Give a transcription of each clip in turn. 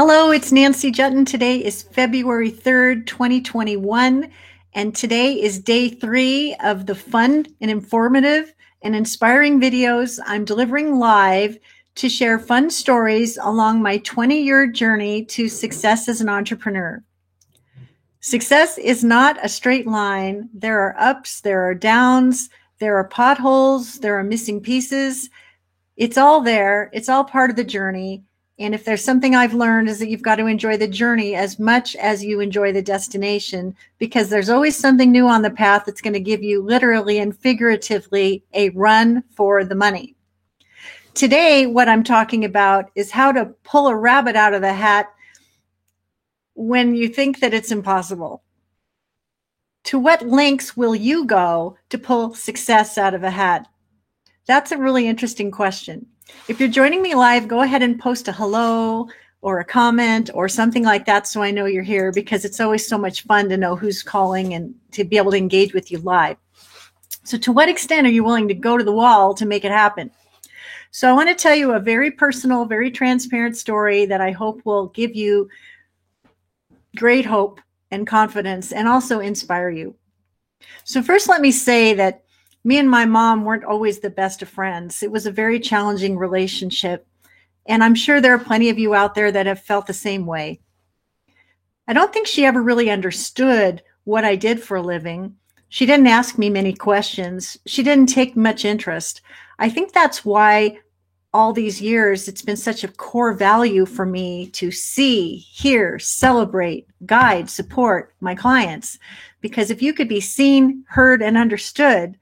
Hello, it's Nancy Jutton. Today is February 3rd, 2021, and today is day 3 of the fun and informative and inspiring videos I'm delivering live to share fun stories along my 20-year journey to success as an entrepreneur. Success is not a straight line. There are ups, there are downs, there are potholes, there are missing pieces. It's all there. It's all part of the journey. And if there's something I've learned is that you've got to enjoy the journey as much as you enjoy the destination, because there's always something new on the path that's going to give you literally and figuratively a run for the money. Today, what I'm talking about is how to pull a rabbit out of the hat when you think that it's impossible. To what lengths will you go to pull success out of a hat? That's a really interesting question. If you're joining me live, go ahead and post a hello or a comment or something like that so I know you're here, because it's always so much fun to know who's calling and to be able to engage with you live. So to what extent are you willing to go to the wall to make it happen? So I want to tell you a very personal, very transparent story that I hope will give you great hope and confidence and also inspire you. So first, let me say that me and my mom weren't always the best of friends. It was a very challenging relationship. And I'm sure there are plenty of you out there that have felt the same way. I don't think she ever really understood what I did for a living. She didn't ask me many questions. She didn't take much interest. I think that's why all these years it's been such a core value for me to see, hear, celebrate, guide, support my clients. Because if you could be seen, heard, and understood,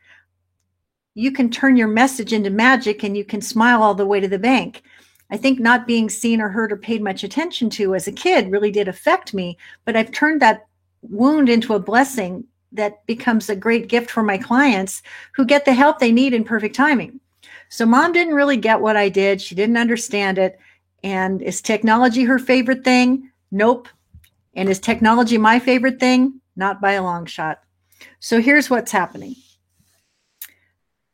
you can turn your message into magic and you can smile all the way to the bank. I think not being seen or heard or paid much attention to as a kid really did affect me, but I've turned that wound into a blessing that becomes a great gift for my clients who get the help they need in perfect timing. So mom didn't really get what I did. She didn't understand it. And is technology her favorite thing? Nope. And is technology my favorite thing? Not by a long shot. So here's what's happening.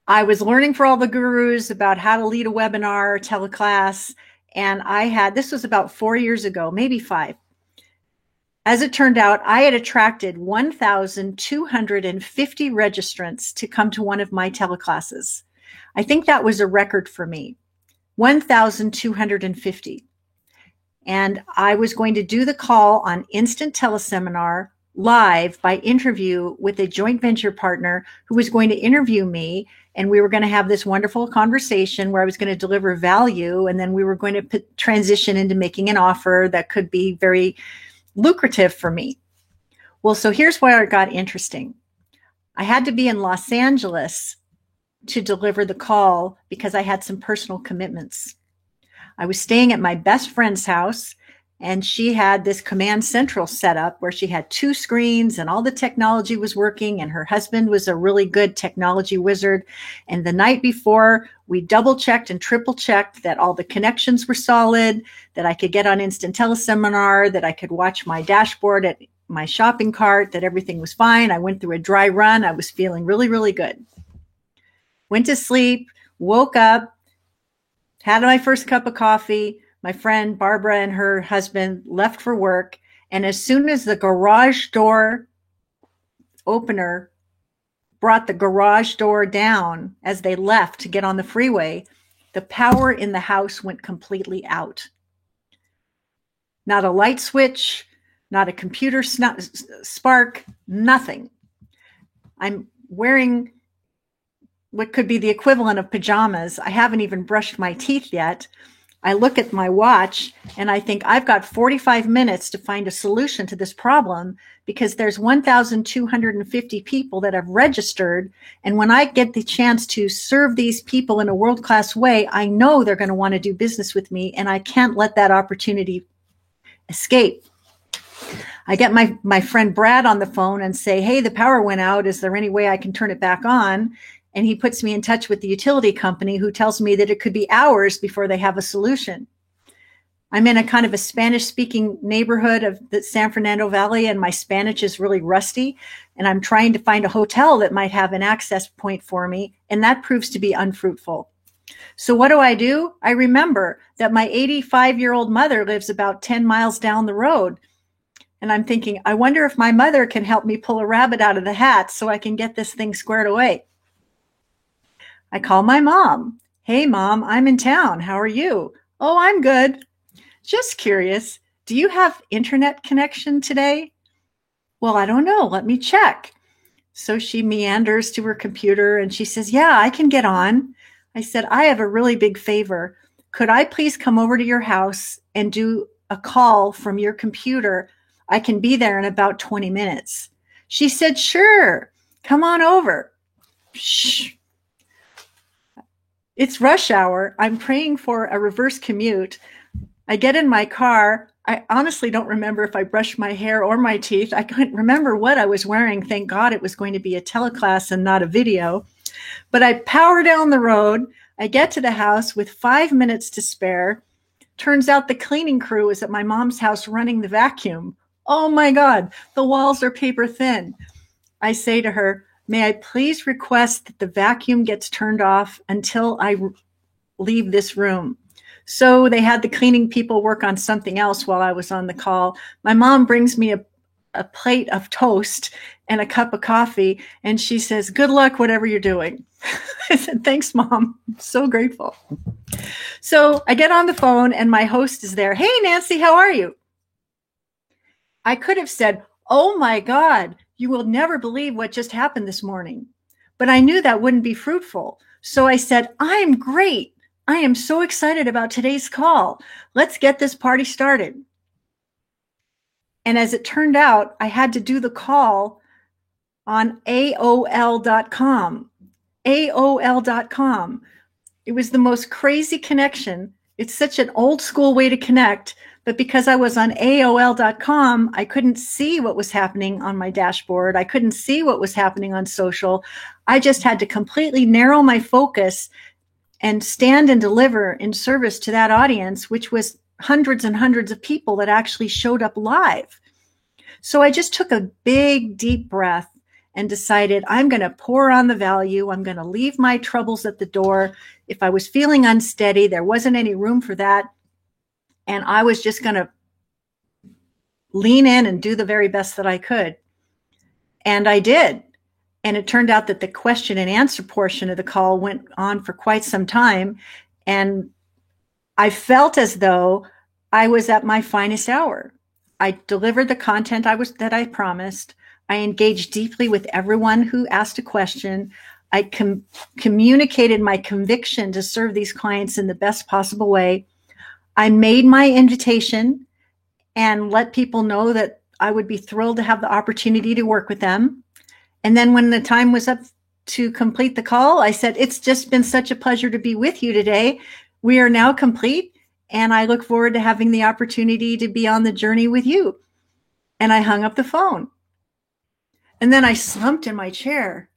I was learning for all the gurus about how to lead a webinar, teleclass, and this was about 4 years ago, maybe 5. As it turned out, I had attracted 1,250 registrants to come to one of my teleclasses. I think that was a record for me, 1,250. And I was going to do the call on Instant Teleseminar live by interview with a joint venture partner who was going to interview me. And we were going to have this wonderful conversation where I was going to deliver value. And then we were going to transition into making an offer that could be very lucrative for me. Well, so here's where it got interesting. I had to be in Los Angeles to deliver the call because I had some personal commitments. I was staying at my best friend's house, and she had this command central set up where she had 2 screens and all the technology was working, and her husband was a really good technology wizard. And the night before, we double checked and triple checked that all the connections were solid, that I could get on Instant Teleseminar, that I could watch my dashboard at my shopping cart, that everything was fine. I went through a dry run. I was feeling really, really good. Went to sleep, woke up, had my first cup of coffee. My friend Barbara and her husband left for work. And as soon as the garage door opener brought the garage door down as they left to get on the freeway, the power in the house went completely out. Not a light switch, not a computer spark, nothing. I'm wearing what could be the equivalent of pajamas. I haven't even brushed my teeth yet. I look at my watch and I think I've got 45 minutes to find a solution to this problem, because there's 1,250 people that have registered. And when I get the chance to serve these people in a world-class way, I know they're going to want to do business with me, and I can't let that opportunity escape. I get my friend Brad on the phone and say, hey, the power went out. Is there any way I can turn it back on? And he puts me in touch with the utility company, who tells me that it could be hours before they have a solution. I'm in a kind of a Spanish-speaking neighborhood of the San Fernando Valley, and my Spanish is really rusty. And I'm trying to find a hotel that might have an access point for me, and that proves to be unfruitful. So what do? I remember that my 85-year-old mother lives about 10 miles down the road. And I'm thinking, I wonder if my mother can help me pull a rabbit out of the hat so I can get this thing squared away. I call my mom. Hey, Mom, I'm in town. How are you? Oh, I'm good. Just curious, do you have internet connection today? Well, I don't know. Let me check. So she meanders to her computer and she says, yeah, I can get on. I said, I have a really big favor. Could I please come over to your house and do a call from your computer? I can be there in about 20 minutes. She said, sure, come on over. Shh. It's rush hour. I'm praying for a reverse commute. I get in my car. I honestly don't remember if I brushed my hair or my teeth. I couldn't remember what I was wearing. Thank God it was going to be a teleclass and not a video. But I power down the road. I get to the house with 5 minutes to spare. Turns out the cleaning crew is at my mom's house running the vacuum. Oh my God, the walls are paper thin. I say to her, may I please request that the vacuum gets turned off until I leave this room? So they had the cleaning people work on something else while I was on the call. My mom brings me a plate of toast and a cup of coffee, and she says, good luck, whatever you're doing. I said, thanks, Mom. I'm so grateful. So I get on the phone, and my host is there. Hey, Nancy, how are you? I could have said, oh, my God, you will never believe what just happened this morning. But I knew that wouldn't be fruitful. So I said, I'm great. I am so excited about today's call. Let's get this party started. And as it turned out, I had to do the call on AOL.com. AOL.com. It was the most crazy connection. It's such an old school way to connect, but because I was on AOL.com, I couldn't see what was happening on my dashboard. I couldn't see what was happening on social. I just had to completely narrow my focus and stand and deliver in service to that audience, which was hundreds and hundreds of people that actually showed up live. So I just took a big, deep breath and decided I'm going to pour on the value. I'm going to leave my troubles at the door. If I was feeling unsteady, there wasn't any room for that. And I was just going to lean in and do the very best that I could. And I did. And it turned out that the question and answer portion of the call went on for quite some time. And I felt as though I was at my finest hour. I delivered the content that I promised. I engaged deeply with everyone who asked a question. I communicated my conviction to serve these clients in the best possible way. I made my invitation and let people know that I would be thrilled to have the opportunity to work with them. And then when the time was up to complete the call, I said, it's just been such a pleasure to be with you today. We are now complete, and I look forward to having the opportunity to be on the journey with you. And I hung up the phone. And then I slumped in my chair,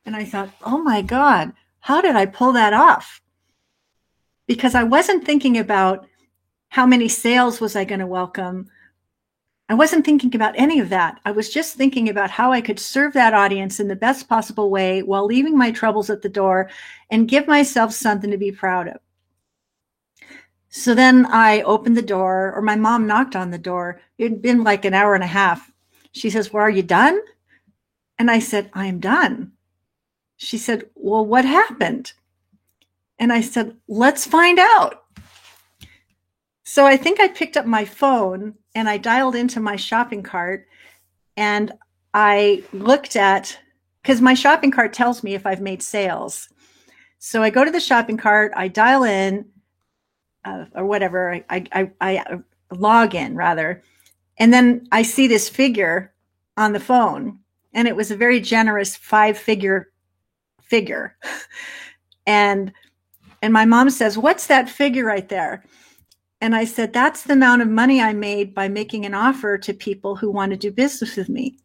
and I thought, oh my God, how did I pull that off? Because I wasn't thinking about how many sales was I going to welcome. I wasn't thinking about any of that. I was just thinking about how I could serve that audience in the best possible way while leaving my troubles at the door and give myself something to be proud of. So then I opened the door, or my mom knocked on the door. It had been like an hour and a half. She says, well, are you done? And I said, I'm done. She said, well, what happened? And I said, let's find out. So I think I picked up my phone and I dialed into my shopping cart, and I looked at, because my shopping cart tells me if I've made sales. So I go to the shopping cart, I dial in, or whatever, I log in rather. And then I see this figure on the phone, and it was a very generous 5-figure figure. And my mom says, what's that figure right there? And I said, that's the amount of money I made by making an offer to people who want to do business with me.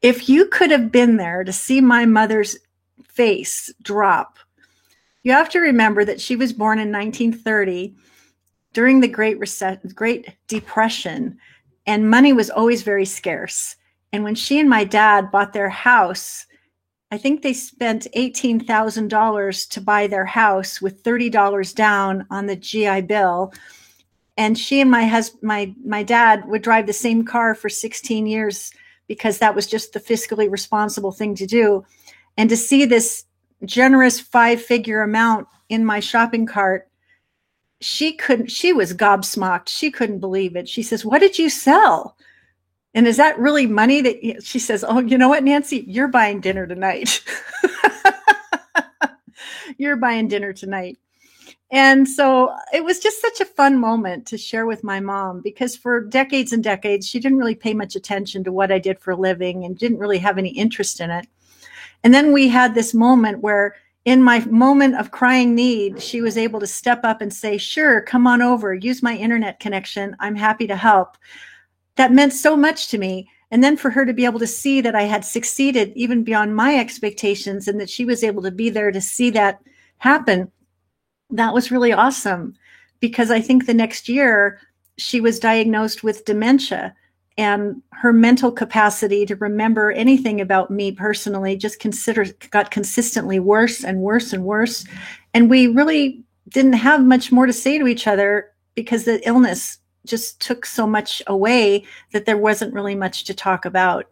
If you could have been there to see my mother's face drop, you have to remember that she was born in 1930 during the Great Depression, and money was always very scarce. And when she and my dad bought their house I think they spent $18,000 to buy their house with $30 down on the GI Bill. And she and my dad would drive the same car for 16 years because that was just the fiscally responsible thing to do. And to see this generous 5-figure amount in my shopping cart, she was gobsmacked. She couldn't believe it. She says, "What did you sell? And is that really money that," she says, "Oh, you know what, Nancy, you're buying dinner tonight." You're buying dinner tonight. And so it was just such a fun moment to share with my mom, because for decades and decades, she didn't really pay much attention to what I did for a living and didn't really have any interest in it. And then we had this moment where, in my moment of crying need, she was able to step up and say, "Sure, come on over, use my internet connection. I'm happy to help." That meant so much to me. And then for her to be able to see that I had succeeded even beyond my expectations and that she was able to be there to see that happen, that was really awesome. Because I think the next year she was diagnosed with dementia, and her mental capacity to remember anything about me personally just got consistently worse and worse and worse. And we really didn't have much more to say to each other because the illness just took so much away that there wasn't really much to talk about.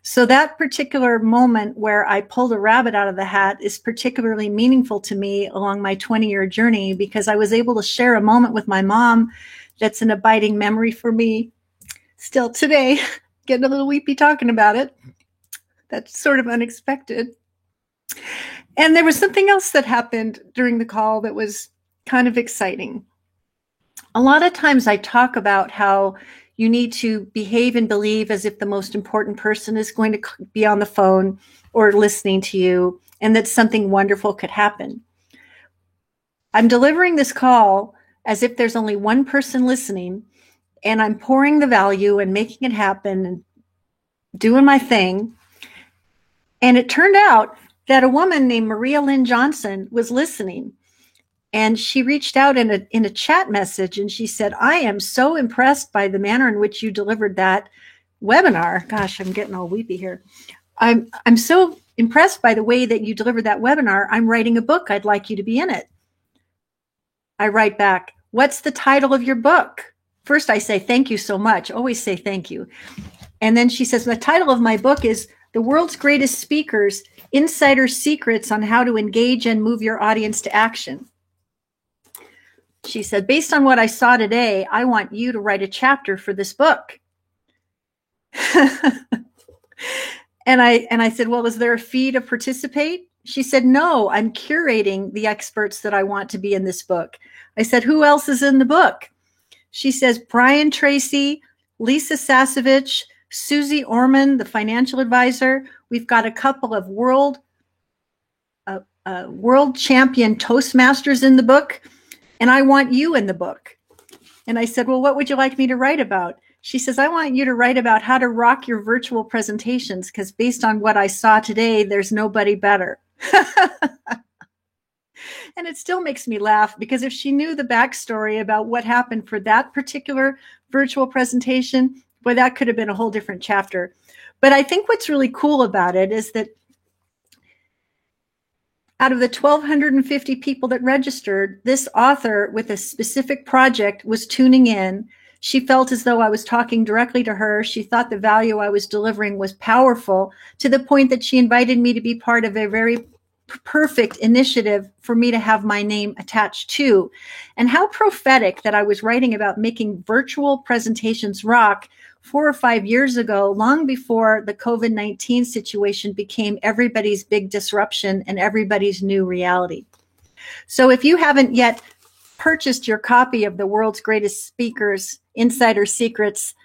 So that particular moment where I pulled a rabbit out of the hat is particularly meaningful to me along my 20-year journey, because I was able to share a moment with my mom that's an abiding memory for me still today. Getting a little weepy talking about it. That's sort of unexpected. And there was something else that happened during the call that was kind of exciting. A lot of times I talk about how you need to behave and believe as if the most important person is going to be on the phone or listening to you, and that something wonderful could happen. I'm delivering this call as if there's only one person listening, and I'm pouring the value and making it happen and doing my thing. And it turned out that a woman named Maria Lynn Johnson was listening. And she reached out in a chat message, and she said, "I am so impressed by the manner in which you delivered that webinar." Gosh, I'm getting all weepy here. I'm so impressed by the way that you delivered that webinar. I'm writing a book. I'd like you to be in it. I write back, "What's the title of your book?" First, I say, "Thank you so much." Always say thank you. And then she says, "The title of my book is The World's Greatest Speakers, Insider Secrets on How to Engage and Move Your Audience to Action." She said, "Based on what I saw today, I want you to write a chapter for this book." And I said, "Well, is there a fee to participate?" She said, "No, I'm curating the experts that I want to be in this book." I said, "Who else is in the book?" She says, "Brian Tracy, Lisa Sasevich, Susie Orman, the financial advisor. We've got a couple of world champion Toastmasters in the book. And I want you in the book." And I said, "Well, what would you like me to write about?" She says, "I want you to write about how to rock your virtual presentations, because based on what I saw today, there's nobody better." And it still makes me laugh, because if she knew the backstory about what happened for that particular virtual presentation, boy, that could have been a whole different chapter. But I think what's really cool about it is that out of the 1,250 people that registered, this author with a specific project was tuning in. She felt as though I was talking directly to her. She thought the value I was delivering was powerful, to the point that she invited me to be part of a very perfect initiative for me to have my name attached to. And how prophetic that I was writing about making virtual presentations rock 4 or 5 years ago, long before the COVID-19 situation became everybody's big disruption and everybody's new reality. So if you haven't yet purchased your copy of The World's Greatest Speakers, Insider Secrets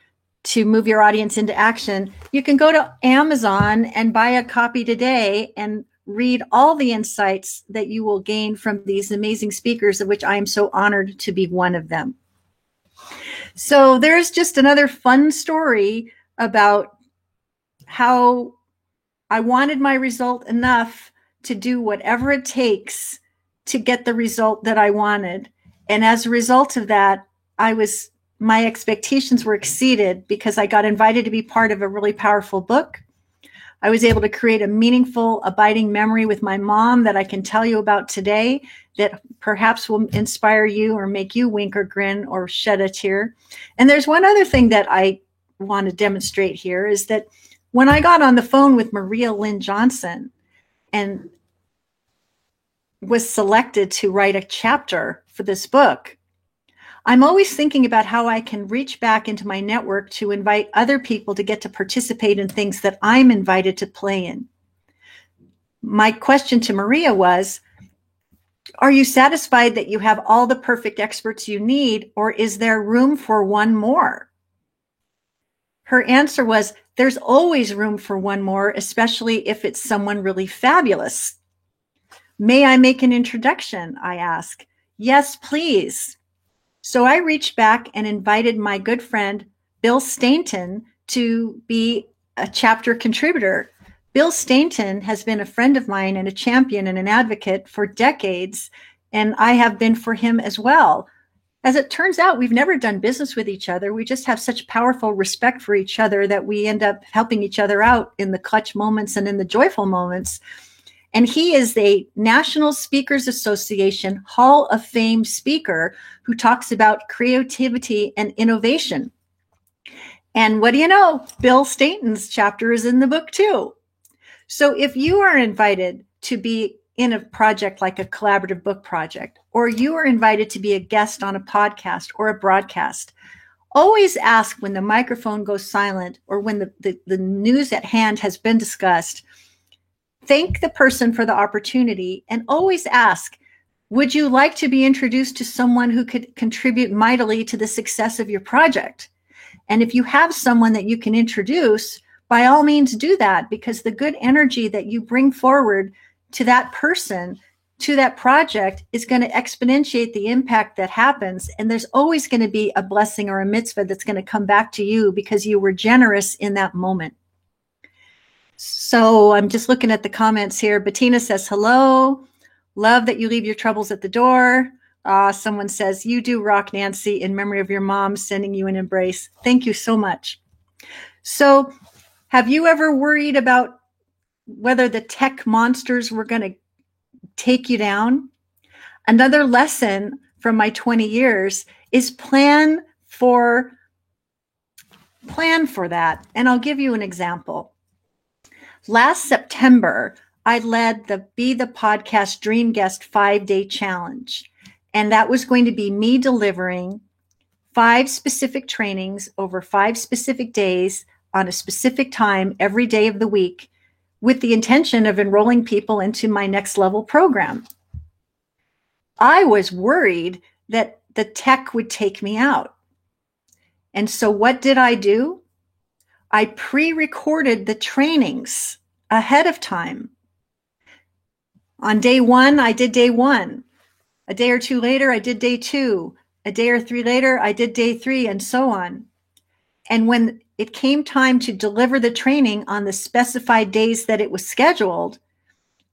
to Move Your Audience into Action, you can go to Amazon and buy a copy today and read all the insights that you will gain from these amazing speakers, of which I am so honored to be one of them. So there's just another fun story about how I wanted my result enough to do whatever it takes to get the result that I wanted. And as a result of that, my expectations were exceeded, because I got invited to be part of a really powerful book. I was able to create a meaningful, abiding memory with my mom that I can tell you about today that perhaps will inspire you or make you wink or grin or shed a tear. And there's one other thing that I want to demonstrate here is that when I got on the phone with Maria Lynn Johnson and was selected to write a chapter for this book, I'm always thinking about how I can reach back into my network to invite other people to get to participate in things that I'm invited to play in. My question to Maria was, are you satisfied that you have all the perfect experts you need, or is there room for one more? Her answer was, there's always room for one more, especially if it's someone really fabulous. May I make an introduction? I asked. Yes, please. So I reached back and invited my good friend, Bill Stainton, to be a chapter contributor. Bill Stainton has been a friend of mine and a champion and an advocate for decades, and I have been for him as well. As it turns out, we've never done business with each other. We just have such powerful respect for each other that we end up helping each other out in the clutch moments and in the joyful moments. And he is a National Speakers Association Hall of Fame speaker who talks about creativity and innovation. And what do you know? Bill Stainton's chapter is in the book too. So if you are invited to be in a project like a collaborative book project, or you are invited to be a guest on a podcast or a broadcast, always ask when the microphone goes silent or when the news at hand has been discussed. Thank the person for the opportunity and always ask, would you like to be introduced to someone who could contribute mightily to the success of your project? And if you have someone that you can introduce, by all means do that, because the good energy that you bring forward to that person, to that project, is going to exponentiate the impact that happens. And there's always going to be a blessing or a mitzvah that's going to come back to you because you were generous in that moment. So I'm just looking at the comments here. Bettina says, hello. Love that you leave your troubles at the door. Someone says, you do rock, Nancy, in memory of your mom, sending you an embrace. Thank you so much. So have you ever worried about whether the tech monsters were going to take you down? Another lesson from my 20 years is plan for that. And I'll give you an example. Last September, I led the Be the Podcast Dream Guest 5-day challenge. And that was going to be me delivering 5 specific trainings over 5 specific days on a specific time every day of the week with the intention of enrolling people into my next level program. I was worried that the tech would take me out. And so what did I do? I pre-recorded the trainings ahead of time. On day 1, I did day 1. A day or 2 later, I did day 2. A day or 3 later, I did day 3, and so on. And when it came time to deliver the training on the specified days that it was scheduled,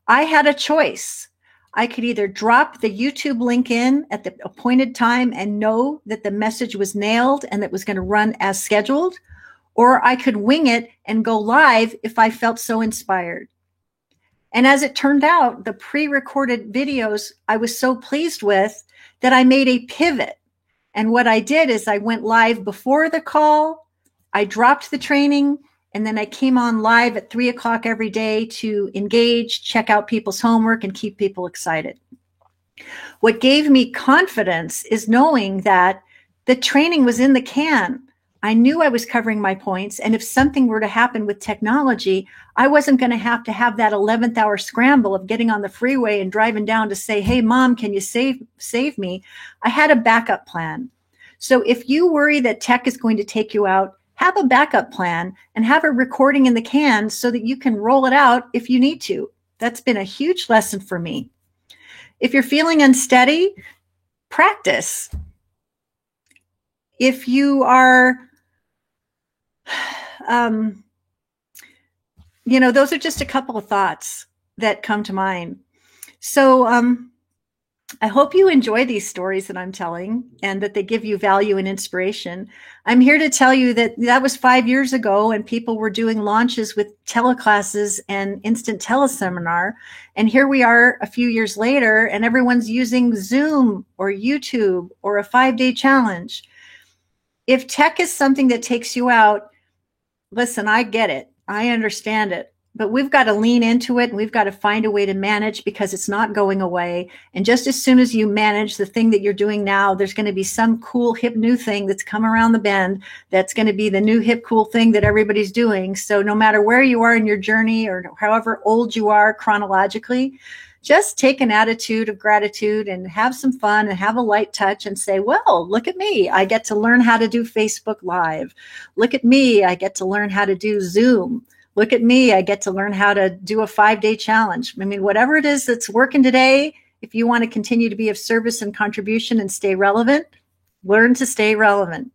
I had a choice. I could either drop the YouTube link in at the appointed time and know that the message was nailed and that was going to run as scheduled, or I could wing it and go live if I felt so inspired. And as it turned out, the pre-recorded videos I was so pleased with that I made a pivot. And what I did is I went live before the call, I dropped the training, and then I came on live at 3 o'clock every day to engage, check out people's homework, and keep people excited. What gave me confidence is knowing that the training was in the can. I knew I was covering my points, and if something were to happen with technology, I wasn't going to have that 11th hour scramble of getting on the freeway and driving down to say, hey, Mom, can you save me? I had a backup plan. So if you worry that tech is going to take you out, have a backup plan and have a recording in the can so that you can roll it out if you need to. That's been a huge lesson for me. If you're feeling unsteady, practice. If you are, those are just a couple of thoughts that come to mind. So I hope you enjoy these stories that I'm telling and that they give you value and inspiration. I'm here to tell you that that was 5 years ago and people were doing launches with teleclasses and instant teleseminar. And here we are a few years later and everyone's using Zoom or YouTube or a 5-day challenge. If tech is something that takes you out, listen, I get it. I understand it. But we've got to lean into it and we've got to find a way to manage because it's not going away. And just as soon as you manage the thing that you're doing now, there's going to be some cool, hip, new thing that's come around the bend that's going to be the new, hip, cool thing that everybody's doing. So no matter where you are in your journey or however old you are chronologically, just take an attitude of gratitude and have some fun and have a light touch and say, well, look at me. I get to learn how to do Facebook Live. Look at me. I get to learn how to do Zoom. Look at me. I get to learn how to do a 5-day challenge. I mean, whatever it is that's working today, if you want to continue to be of service and contribution and stay relevant, learn to stay relevant.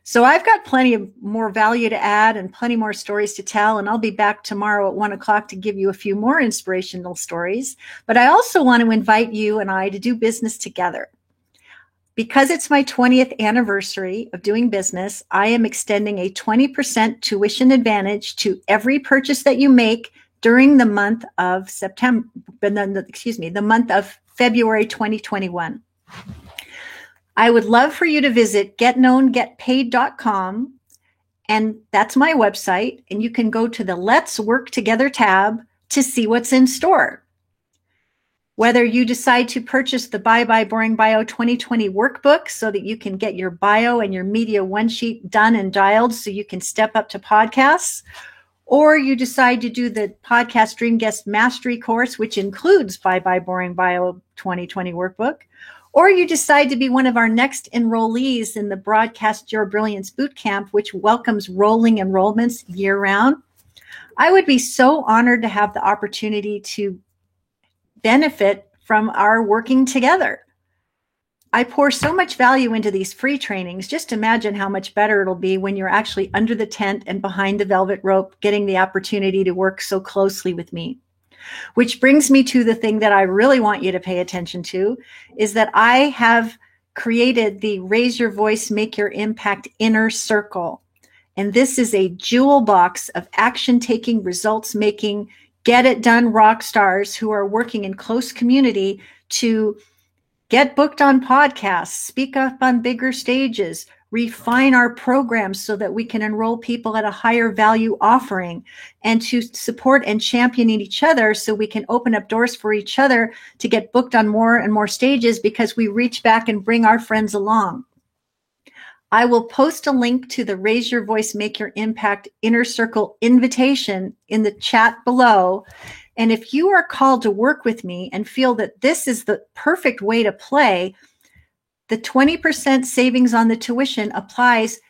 So I've got plenty of more value to add and plenty more stories to tell. And I'll be back tomorrow at 1:00 to give you a few more inspirational stories. But I also want to invite you and I to do business together. Because it's my 20th anniversary of doing business, I am extending a 20% tuition advantage to every purchase that you make during the month of the month of February 2021. I would love for you to visit getknowngetpaid.com, and that's my website, and you can go to the Let's Work Together tab to see what's in store. Whether you decide to purchase the Bye Bye Boring Bio 2020 workbook so that you can get your bio and your media one sheet done and dialed so you can step up to podcasts, or you decide to do the Podcast Dream Guest Mastery course, which includes Bye Bye Boring Bio 2020 workbook, or you decide to be one of our next enrollees in the Broadcast Your Brilliance Bootcamp, which welcomes rolling enrollments year-round, I would be so honored to have the opportunity to benefit from our working together. I pour so much value into these free trainings. Just imagine how much better it'll be when you're actually under the tent and behind the velvet rope, getting the opportunity to work so closely with me. Which brings me to the thing that I really want you to pay attention to, is that I have created the Raise Your Voice, Make Your Impact Inner Circle. And this is a jewel box of action-taking, results-making, get-it-done rock stars who are working in close community to get booked on podcasts, speak up on bigger stages, refine our programs so that we can enroll people at a higher value offering, and to support and champion each other so we can open up doors for each other to get booked on more and more stages because we reach back and bring our friends along. I will post a link to the Raise Your Voice, Make Your Impact Inner Circle invitation in the chat below. And if you are called to work with me and feel that this is the perfect way to play, the 20% savings on the tuition applies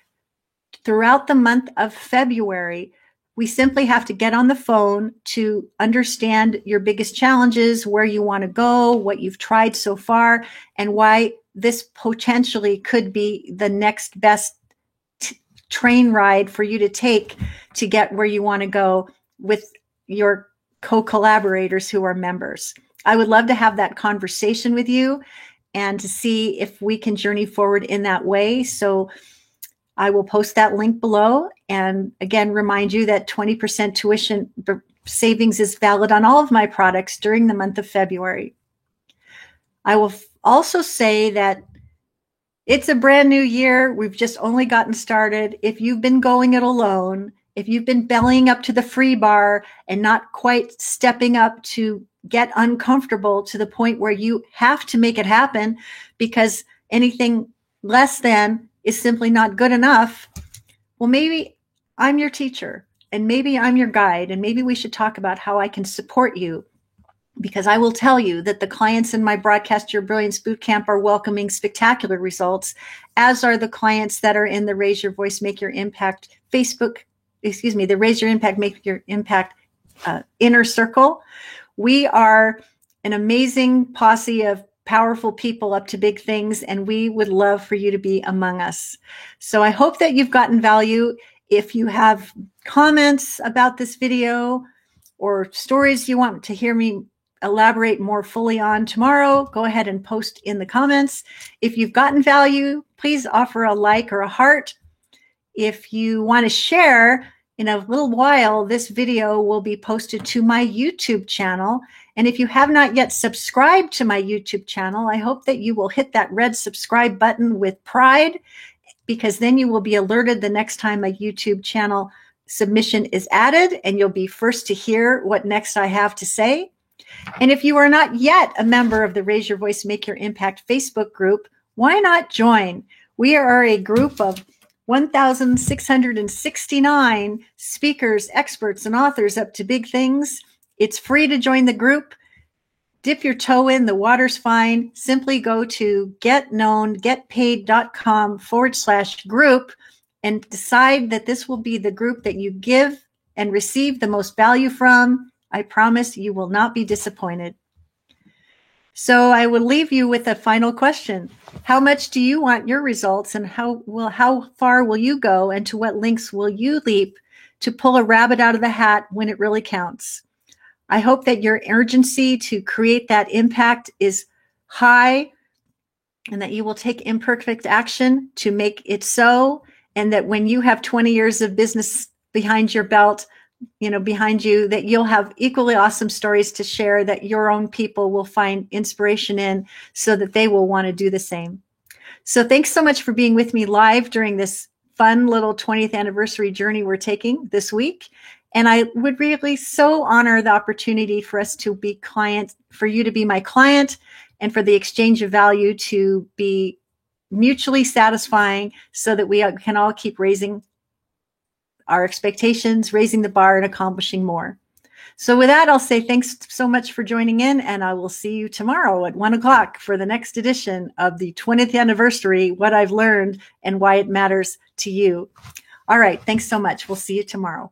throughout the month of February. We simply have to get on the phone to understand your biggest challenges, where you want to go, what you've tried so far, and why this potentially could be the next best train ride for you to take to get where you want to go with your co-collaborators who are members. I would love to have that conversation with you and to see if we can journey forward in that way. So I will post that link below. And again, remind you that 20% tuition savings is valid on all of my products during the month of February. I will also say that it's a brand new year. We've just only gotten started. If you've been going it alone, if you've been bellying up to the free bar and not quite stepping up to get uncomfortable to the point where you have to make it happen because anything less than is simply not good enough, well, maybe I'm your teacher and maybe I'm your guide, and maybe we should talk about how I can support you. Because I will tell you that the clients in my Broadcast Your Brilliance Bootcamp are welcoming spectacular results, as are the clients that are in the Raise Your Voice, Make Your Impact the Raise Your Impact, Make Your Impact Inner Circle. We are an amazing posse of powerful people up to big things, and we would love for you to be among us. So I hope that you've gotten value. If you have comments about this video or stories you want to hear me elaborate more fully on tomorrow, go ahead and post in the comments. If you've gotten value, please offer a like or a heart. If you want to share, in a little while, this video will be posted to my YouTube channel. And if you have not yet subscribed to my YouTube channel, I hope that you will hit that red subscribe button with pride, because then you will be alerted the next time a YouTube channel submission is added, and you'll be first to hear what next I have to say. And if you are not yet a member of the Raise Your Voice, Make Your Impact Facebook group, why not join? We are a group of 1,669 speakers, experts, and authors up to big things. It's free to join the group. Dip your toe in, the water's fine. Simply go to getpaid.com/group and decide that this will be the group that you give and receive the most value from. I promise you will not be disappointed. So I will leave you with a final question. How much do you want your results, and how far will you go, and to what lengths will you leap to pull a rabbit out of the hat when it really counts? I hope that your urgency to create that impact is high, and that you will take imperfect action to make it so, and that when you have 20 years of business behind your belt, behind you, that you'll have equally awesome stories to share that your own people will find inspiration in, so that they will want to do the same. So thanks so much for being with me live during this fun little 20th anniversary journey we're taking this week. And I would really so honor the opportunity for us to be clients, for you to be my client, and for the exchange of value to be mutually satisfying, so that we can all keep raising our expectations, raising the bar, and accomplishing more. So with that, I'll say thanks so much for joining in, and I will see you tomorrow at 1 o'clock for the next edition of the 20th anniversary, What I've Learned and Why It Matters to You. All right. Thanks so much. We'll see you tomorrow.